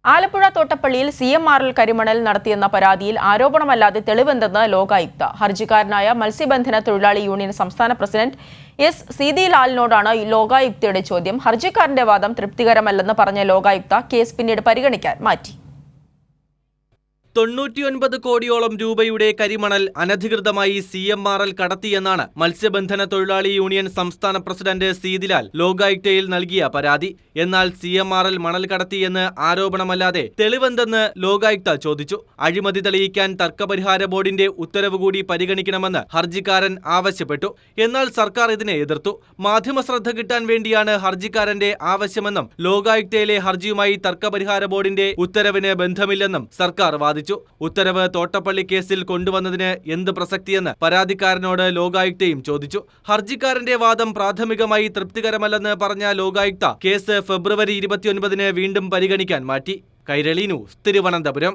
Alappuzha തോട്ടപ്പള്ളിയിൽ CMRL കരിമണൽ നടത്തിയെന്ന പരാതിയിൽ ആരോപണമല്ലാതെ തെളിവെന്തെന്ന് ലോകായുക്ത. ഹർജിക്കാരനായ മത്സ്യബന്ധന തൊഴിലാളി യൂണിയൻ സംസ്ഥാന പ്രസിഡന്റ് എസ് സീതിലാലിനോടാണ് ലോകായുക്തയുടെ ചോദ്യം. ഹർജിക്കാരന്റെ വാദം തൃപ്തികരമല്ലെന്ന് പറഞ്ഞ ലോകായുക്ത കേസ് പിന്നീട് പരിഗണിക്കാൻ മാറ്റി. 99 കോടിയോളം രൂപയുടെ കരിമണൽ അനധികൃതമായി CMRL കടത്തിയെന്നാണ് മത്സ്യബന്ധന തൊഴിലാളി യൂണിയൻ സംസ്ഥാന പ്രസിഡന്റ് സീതിലാൽ ലോകായുക്തയിൽ നൽകിയ പരാതി. എന്നാൽ CMRL മണൽ കടത്തിയെന്ന് ആരോപണമല്ലാതെ തെളിവെന്തെന്ന് ലോകായുക്ത ചോദിച്ചു. അഴിമതി തെളിയിക്കാൻ തർക്കപരിഹാര ബോർഡിന്റെ ഉത്തരവ് കൂടി പരിഗണിക്കണമെന്ന് ഹർജിക്കാരൻ ആവശ്യപ്പെട്ടു. എന്നാൽ സർക്കാർ ഇതിനെ എതിർത്തു. മാധ്യമ ശ്രദ്ധ കിട്ടാൻ വേണ്ടിയാണ് ഹർജിക്കാരന്റെ ആവശ്യമെന്നും ലോകായുക്തയിലെ ഹർജിയുമായി തർക്കപരിഹാര ബോർഡിന്റെ ഉത്തരവിന് ബന്ധമില്ലെന്നും സർക്കാർ വാദിച്ചു. ഉത്തരവ് തോട്ടപ്പള്ളി കേസിൽ കൊണ്ടുവന്നതിന് എന്ത് പ്രസക്തിയെന്ന് പരാതിക്കാരനോട് ലോകായുക്തയും ചോദിച്ചു. ഹർജിക്കാരന്റെ വാദം പ്രാഥമികമായി തൃപ്തികരമല്ലെന്ന് പറഞ്ഞ ലോകായുക്ത കേസ് ഫെബ്രുവരി 29-ന് വീണ്ടും പരിഗണിക്കാൻ മാറ്റി. കൈരളി ന്യൂസ്, തിരുവനന്തപുരം.